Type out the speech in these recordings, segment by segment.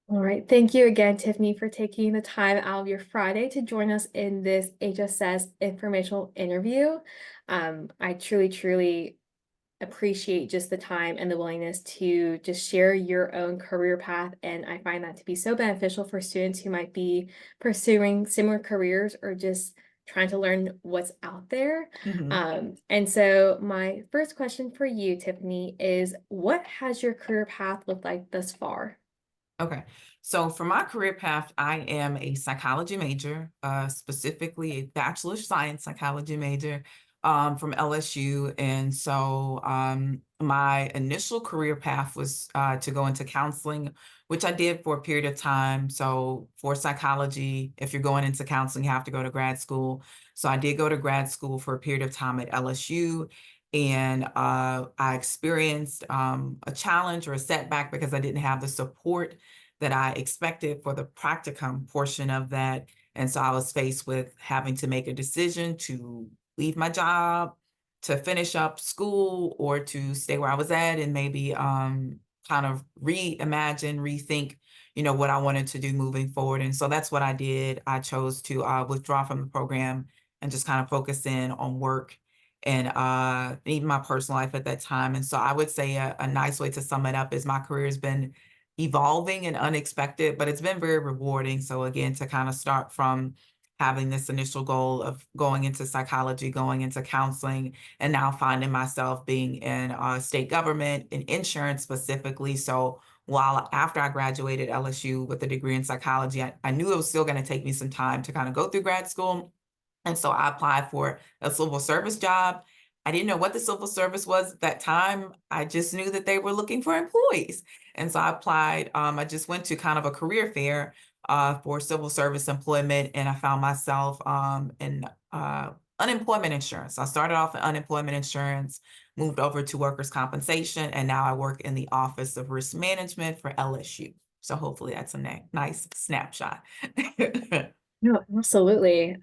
All right. Thank you again, Tiffany, for taking the time out of your Friday to join us in this HSS informational interview. I truly appreciate just the time and the willingness to just share your own career path. And I find that to be so beneficial for students who might be pursuing similar careers or just trying to learn what's out there. Mhm. And so my first question for you, Tiffany, is what has your career path looked like thus far? Okay. So for my career path, I am a psychology major, specifically a Bachelor of Science psychology major from LSU. And so my initial career path was to go into counseling, which I did for a period of time. So for psychology, if you're going into counseling, you have to go to grad school. So I did go to grad school for a period of time at LSU. And I experienced a challenge or a setback because I didn't have the support that I expected for the practicum portion of that. And so I was faced with having to make a decision to leave my job, to finish up school, or to stay where I was at and maybe kind of reimagine, rethink, what I wanted to do moving forward. And so that's what I did. I chose to withdraw from the program and just kind of focus in on work and even my personal life at that time. And so I would say a nice way to sum it up is my career has been evolving and unexpected, but it's been very rewarding. So again, to kind of start from having this initial goal of going into psychology, going into counseling, and now finding myself being in state government, in insurance specifically. So while after I graduated LSU with a degree in psychology, I knew it was still going to take me some time to kind of go through grad school. And so I applied for a civil service job. I didn't know what the civil service was at that time. I just knew that they were looking for employees. And so I applied. I just went to kind of a career fair for civil service employment, and I found myself in unemployment insurance. I started off in unemployment insurance, moved over to workers' compensation, and now I work in the Office of Risk Management for LSU. So hopefully that's a nice snapshot. No, absolutely.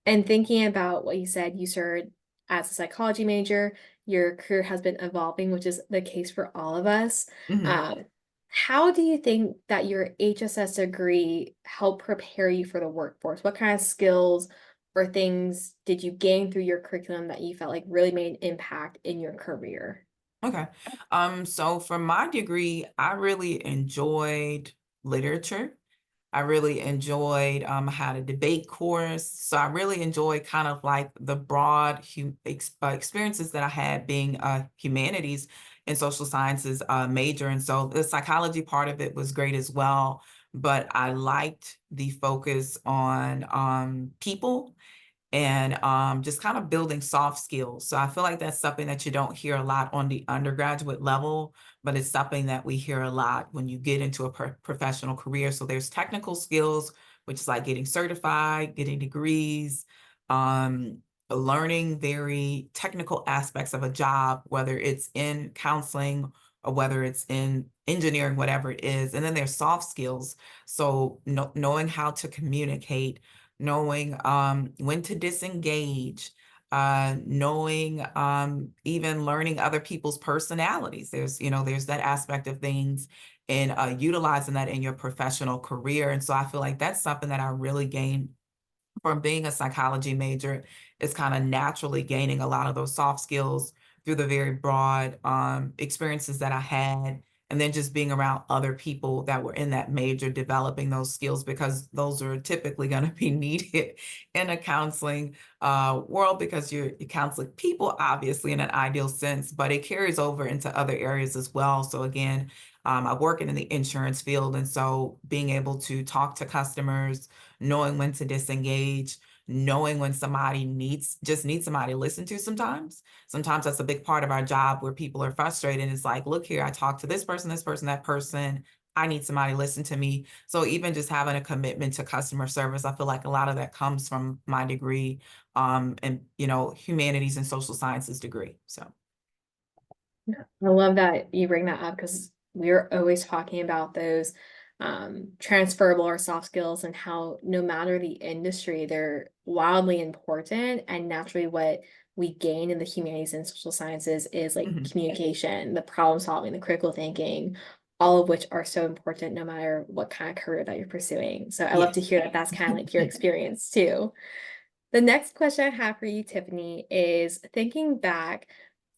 And thinking about what you said, you started as a psychology major, your career has been evolving, which is the case for all of us. Mhm. Um, how do you think that your HSS degree helped prepare you for the workforce? What kind of skills or things did you gain through your curriculum that you felt like really made an impact in your career? Okay. So for my degree, I really enjoyed literature. I really enjoyed I had a debate course. So I really enjoyed kind of like the broad experiences that I had being humanities and social sciences major. And so the psychology part of it was great as well. But I liked the focus on people and just kind of building soft skills. So I feel like that's something that you don't hear a lot on the undergraduate level, but it's something that we hear a lot when you get into a professional career. So there's technical skills, which is like getting certified, getting degrees, um, learning very technical aspects of a job, whether it's in counseling or whether it's in engineering, whatever it is. And then there's soft skills. So knowing how to communicate, knowing when to disengage, knowing even learning other people's personalities. There's that aspect of things and utilizing that in your professional career. And so I feel like that's something that I really gained from being a psychology major, is kind of naturally gaining a lot of those soft skills through the very broad experiences that I had. And then just being around other people that were in that major, developing those skills, because those are typically going to be needed in a counseling world, because you're counseling people, obviously, in an ideal sense, but it carries over into other areas as well. So again, I work in the insurance field. And so being able to talk to customers, knowing when to disengage, knowing when somebody needs somebody to listen to sometimes. Sometimes that's a big part of our job where people are frustrated. It's like, look here, I talked to this person, that person. I need somebody to listen to me. So even just having a commitment to customer service, I feel like a lot of that comes from my degree, and humanities and social sciences degree. So Yeah, I love that you bring that up because we're always talking about those transferable or soft skills and how no matter the industry, they're wildly important and naturally what we gain in the humanities and social sciences is like Mhm. communication, the problem solving, the critical thinking, all of which are so important no matter what kind of career that you're pursuing. So I love Yeah. to hear that that's kind of like your experience too. The next question I have for you, Tiffany, is thinking back,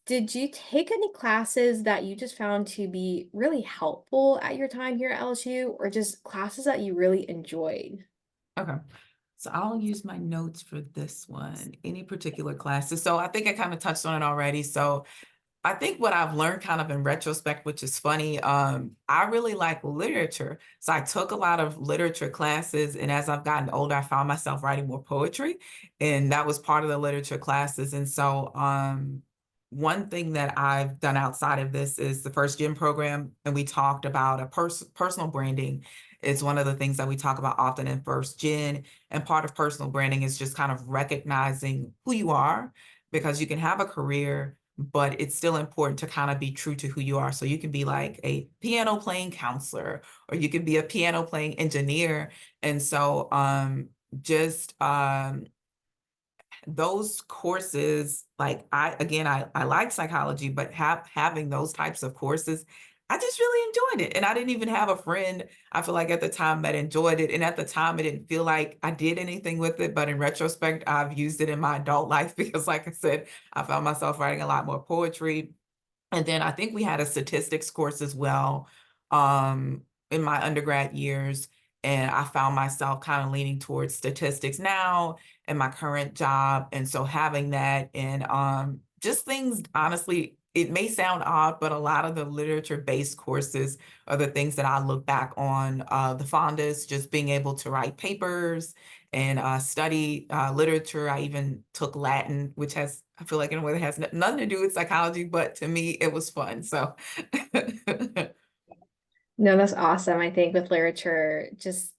did you take any classes that you just found to be really helpful at your time here at LSU, or just classes that you really enjoyed? Okay. So I'll use my notes for this one. Any particular classes? So I think I kind of touched on it already. So I think what I've learned kind of in retrospect, which is funny, I really like literature. So I took a lot of literature classes, and as I've gotten older, I found myself writing more poetry, and that was part of the literature classes. And so, one thing that I've done outside of this is the first gym program, and we talked about a personal branding. It's one of the things that we talk about often in first gen, and part of personal branding is just kind of recognizing who you are, because you can have a career, but it's still important to kind of be true to who you are. So you can be like a piano playing counselor, or you can be a piano playing engineer. And so just those courses, like I like psychology, but having those types of courses, I just really enjoyed it. And I didn't even have a friend, I feel like, at the time that enjoyed it. And at the time, it didn't feel like I did anything with it. But in retrospect, I've used it in my adult life because, like I said, I found myself writing a lot more poetry. And then I think we had a statistics course as well, in my undergrad years. And I found myself kind of leaning towards statistics now in my current job. And so having that, and just things, honestly, it may sound odd, but a lot of the literature-based courses are the things that I look back on the fondest, just being able to write papers and study literature. I even took Latin, which has, I feel like, in a way that has nothing to do with psychology, but to me, it was fun. So, No, that's awesome. I think with literature, just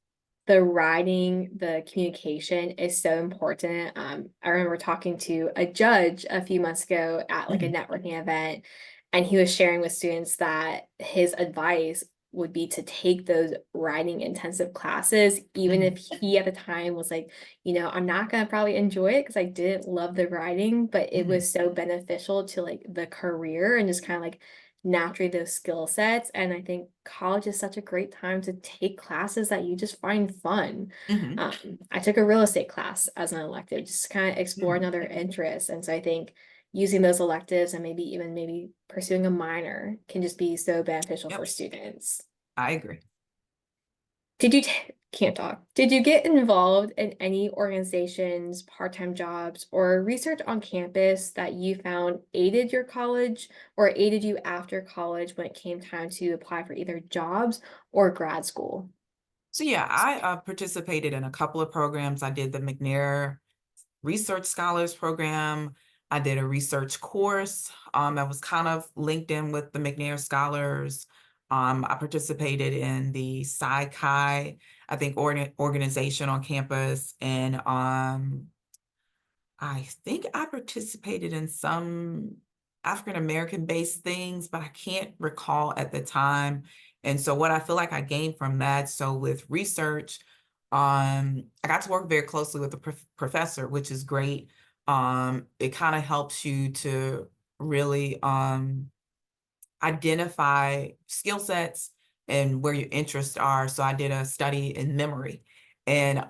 the writing, the communication is so important. I remember talking to a judge a few months ago at like a Mhm, networking event, and he was sharing with students that his advice would be to take those writing intensive classes, even mhm, if he at the time was like, I'm not gonna probably enjoy it because I didn't love the writing, but it mhm, was so beneficial to like the career and just kind of like naturally those skill sets. And I think college is such a great time to take classes that you just find fun. mhm, I took a real estate class as an elective, just to kind of explore mhm. another interest. And so I think using those electives and maybe pursuing a minor can just be so beneficial for Yep, students. I agree. Did you can't talk. Did you get involved in any organizations, part-time jobs, or research on campus that you found aided your college or aided you after college when it came time to apply for either jobs or grad school? So yeah, I participated in a couple of programs. I did the McNair Research Scholars Program. I did a research course that was kind of linked in with the McNair Scholars. I participated in the Psi Chi, I think, organization on campus, and I think I participated in some African American based things, but I can't recall at the time. And so what I feel like I gained from that, so with research, I got to work very closely with the professor, which is great. It kind of helps you to really identify skill sets and where your interests are. So I did a study in memory. And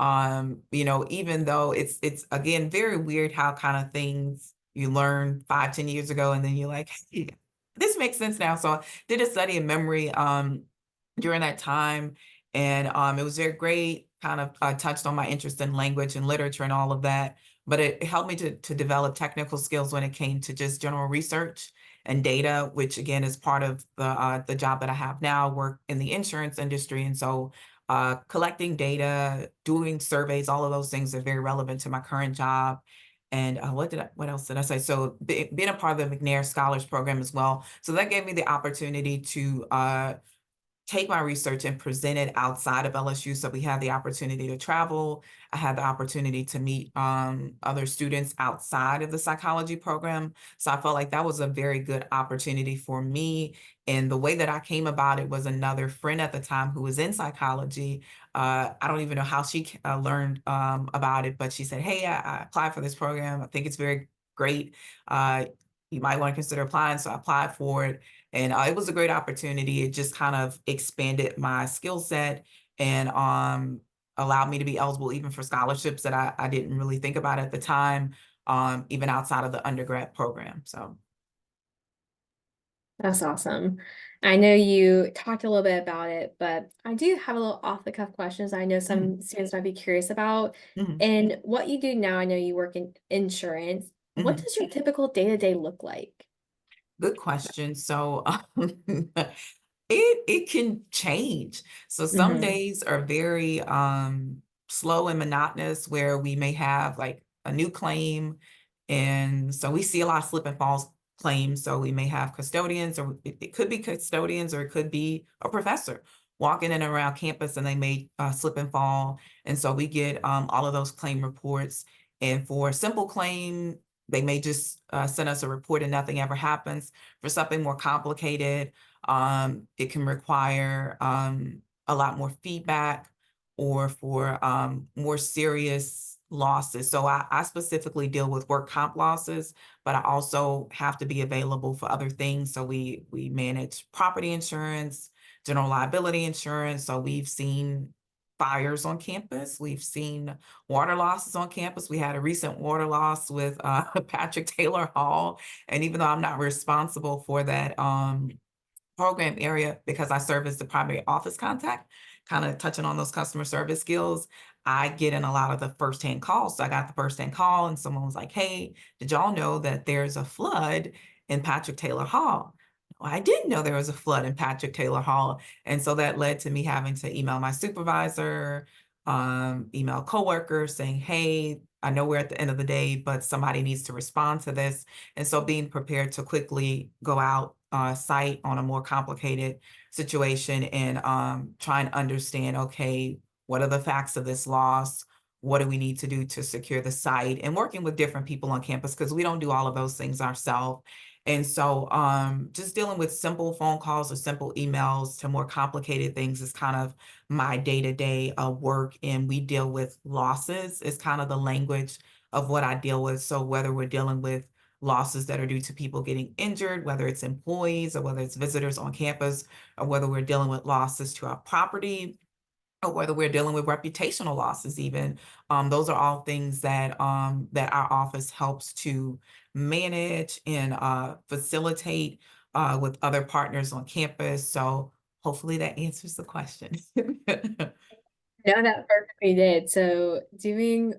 even though it's again very weird how kind of things you learn 5, 10 years ago, and then you're like, hey, this makes sense now. So I did a study in memory during that time. And it was very great, kind of touched on my interest in language and literature and all of that. But it helped me to develop technical skills when it came to just general research and data, which again is part of the job that I have now. Work in the insurance industry, and so collecting data, doing surveys, all of those things are very relevant to my current job. And what else did I say? So being a part of the McNair Scholars Program as well. So that gave me the opportunity to take my research and present it outside of LSU. So we had the opportunity to travel. I had the opportunity to meet other students outside of the psychology program. So I felt like that was a very good opportunity for me. And the way that I came about it was another friend at the time who was in psychology. I don't even know how she learned about it, but she said, "Hey, I applied for this program. I think it's very great. Uh, you might want to consider applying. So I applied for it, and it was a great opportunity. It just kind of expanded my skill set and allowed me to be eligible even for scholarships that I didn't really think about at the time, even outside of the undergrad program. So. That's awesome. I know you talked a little bit about it, but I do have a little off the cuff questions I know Mhm, some students might be curious about. mhm, And what you do now, I know you work in insurance. What mhm. does your typical day-to-day look like? Good question. So, it can change. So some Hmm. days are very slow and monotonous where we may have like a new claim. And so we see a lot of slip and falls claims. So we may have custodians, or it could be custodians, or it could be a professor walking in and around campus, and they may slip and fall. And so we get all of those claim reports. And for a simple claim, they may just send us a report and nothing ever happens. For something more complicated, it can require a lot more feedback, or for more serious losses. So I specifically deal with work comp losses, but I also have to be available for other things. So we manage property insurance, general liability insurance. So we've seen fires on campus. We've seen water losses on campus. We had a recent water loss with Patrick Taylor Hall. And even though I'm not responsible for that program area, because I serve as the primary office contact, kind of touching on those customer service skills, I get in a lot of the firsthand calls. So I got the firsthand call, and someone was like, "Hey, did y'all know that there's a flood in Patrick Taylor Hall?" Well, I didn't know there was a flood in Patrick Taylor Hall. And so that led to me having to email my supervisor, email coworkers saying, "Hey, I know we're at the end of the day, but somebody needs to respond to this." And so being prepared to quickly go out site on a more complicated situation, and try and understand, okay, what are the facts of this loss? What do we need to do to secure the site? And working with different people on campus, because we don't do all of those things ourselves. And so just dealing with simple phone calls or simple emails to more complicated things is kind of my day-to-day work. And we deal with losses is kind of the language of what I deal with. So whether we're dealing with losses that are due to people getting injured, whether it's employees or whether it's visitors on campus, or whether we're dealing with losses to our property, or whether we're dealing with reputational losses even. Those are all things that our office helps to manage and facilitate with other partners on campus. So hopefully that answers the question. No, that perfectly did. So doing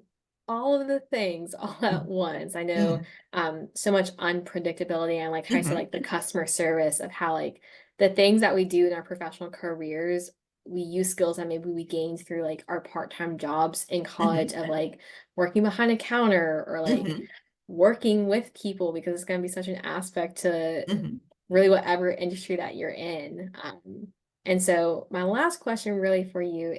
all of the things all at once. I know Mhm, so much unpredictability, and like how I said, mhm, like the customer service of how like the things that we do in our professional careers, we use skills that maybe we gained through like our part-time jobs in college mhm, of like working behind a counter or like mhm, working with people because it's going to be such an aspect to mhm. really whatever industry that you're in. And so my last question really for you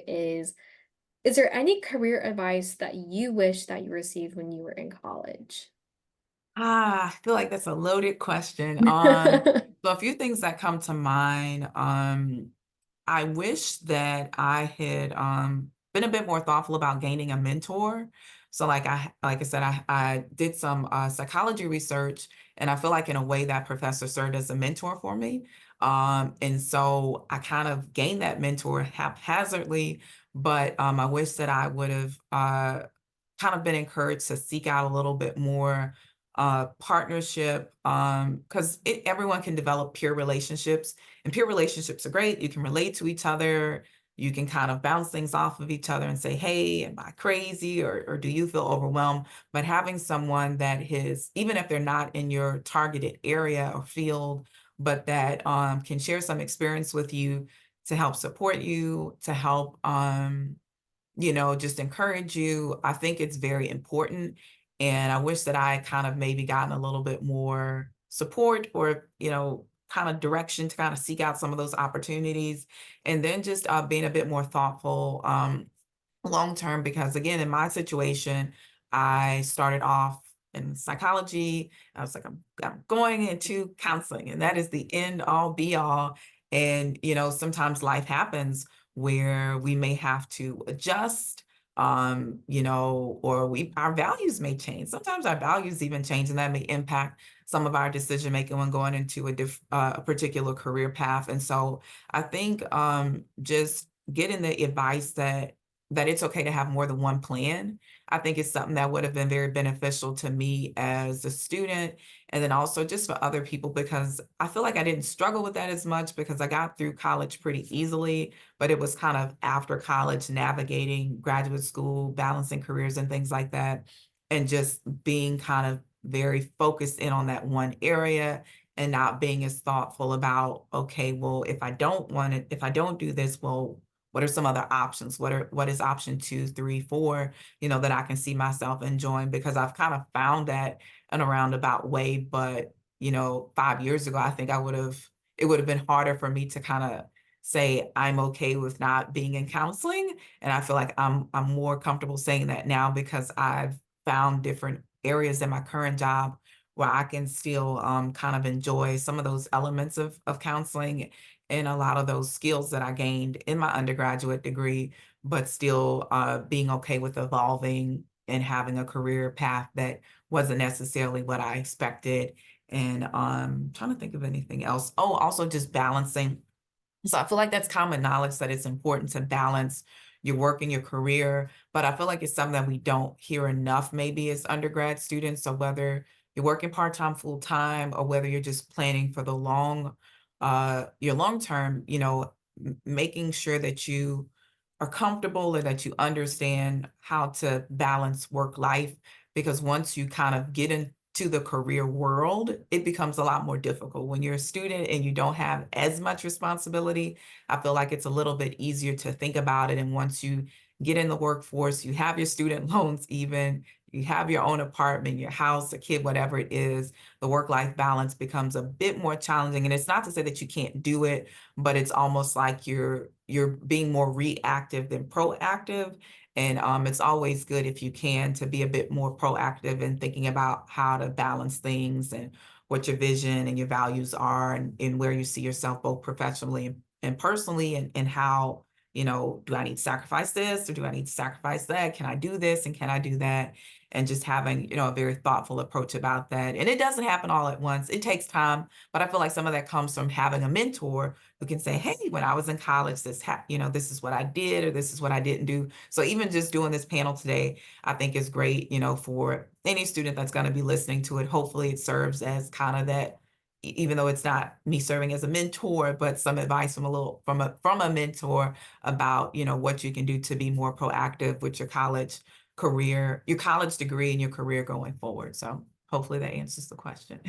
is there any career advice that you wish that you received when you were in college? I feel like that's a loaded question. So a few things that come to mind. I wish that I had been a bit more thoughtful about gaining a mentor. So like I said, I did some psychology research, and I feel like in a way that professor served as a mentor for me. And so I kind of gained that mentor haphazardly, but I wish that I would have kind of been encouraged to seek out a little bit more partnership, because everyone can develop peer relationships, and peer relationships are great. You can relate to each other. You can kind of bounce things off of each other and say, "Hey, am I crazy, or do you feel overwhelmed?" But having someone that is, even if they're not in your targeted area or field, but that can share some experience with you to help support you, to help just encourage you. I think it's very important. And I wish that I kind of maybe gotten a little bit more support, or, kind of direction to kind of seek out some of those opportunities. And then just being a bit more thoughtful long term, because again, in my situation, I started off in psychology. I was like, I'm going into counseling, and that is the end all be all. And, sometimes life happens where we may have to adjust. or our values may change. Sometimes our values even change, and that may impact some of our decision making when going into a particular career path. And so I think just getting the advice that it's okay to have more than one plan. I think it's something that would have been very beneficial to me as a student, and then also just for other people, because I feel like I didn't struggle with that as much because I got through college pretty easily, but it was kind of after college navigating graduate school, balancing careers and things like that, and just being kind of very focused in on that one area and not being as thoughtful about, okay, well, if I don't do this, well, what are some other options? What is option 2, 3, 4, that I can see myself enjoying? Because I've kind of found that in a roundabout way. But, 5 years ago, I think it would have been harder for me to kind of say I'm okay with not being in counseling. And I feel like I'm more comfortable saying that now because I've found different areas in my current job where I can still kind of enjoy some of those elements of counseling and a lot of those skills that I gained in my undergraduate degree, but still being okay with evolving and having a career path that wasn't necessarily what I expected. And trying to think of anything else. Oh, also just balancing. So I feel like that's common knowledge that it's important to balance your work and your career, but I feel like it's something that we don't hear enough maybe as undergrad students. So whether you're working part-time, full-time, or whether you're just planning for your long term, making sure that you are comfortable and that you understand how to balance work life. Because once you kind of get into the career world, it becomes a lot more difficult. When you're a student and you don't have as much responsibility, I feel like it's a little bit easier to think about it. And once you get in the workforce, you have your student loans, even you have your own apartment, your house, a kid, whatever it is, the work-life balance becomes a bit more challenging. And it's not to say that you can't do it, but it's almost like you're being more reactive than proactive. And it's always good if you can to be a bit more proactive in thinking about how to balance things and what your vision and your values are, and where you see yourself both professionally and personally, and how, do I need to sacrifice this or do I need to sacrifice that? Can I do this and can I do that? And just having, a very thoughtful approach about that. And it doesn't happen all at once. It takes time, but I feel like some of that comes from having a mentor who can say, hey, when I was in college, this is what I did, or this is what I didn't do. So even just doing this panel today, I think is great, for any student that's going to be listening to it. Hopefully it serves as kind of that, even though it's not me serving as a mentor, but some advice from a mentor about, what you can do to be more proactive with your college degree and your career going forward. So hopefully that answers the question.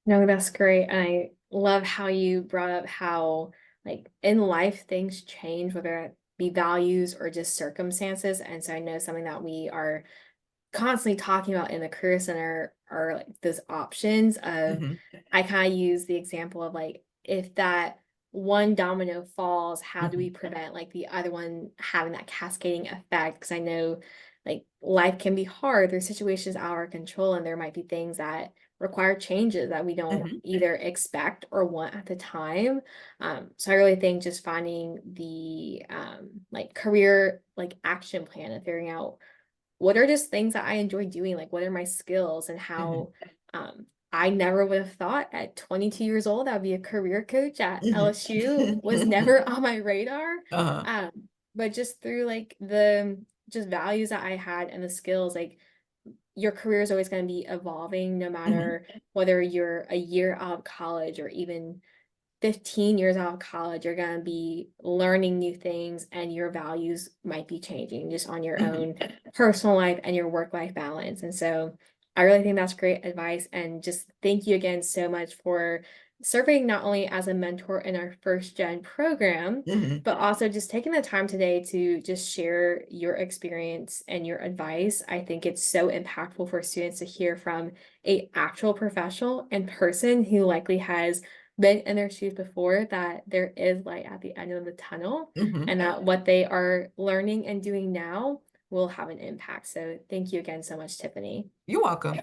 No, that's great. And I love how you brought up how, like, in life, things change, whether it be values or just circumstances. And so I know something that we are constantly talking about in the career center are like those options of, Mhm, I kind of use the example of like, if that one domino falls, how do we mhm, prevent like the other one having that cascading effect? Because I know like life can be hard. There's situations out of our control, and there might be things that require changes that we don't mhm, either expect or want at the time. So I really think just finding the like career like action plan and figuring out what are just things that I enjoy doing, like what are my skills and mhm, how I never would have thought at 22 years old I'd be a career coach at mhm. LSU was never on my radar. Uh-huh. Um, but just through like the just values that I had and the skills, like your career is always going to be evolving no Mhm, matter whether you're a year out of college or even 15 years out of college, you're going to be learning new things and your values might be changing just on your mhm, own personal life and your work-life balance. And so I really think that's great advice. And just thank you again so much for serving not only as a mentor in our first gen program, mhm, but also just taking the time today to just share your experience and your advice. I think it's so impactful for students to hear from a actual professional and person who likely has been in their shoes before, that there is light at the end of the tunnel mhm. and that what they are learning and doing now will have an impact. So thank you again so much, Tiffany. You're welcome.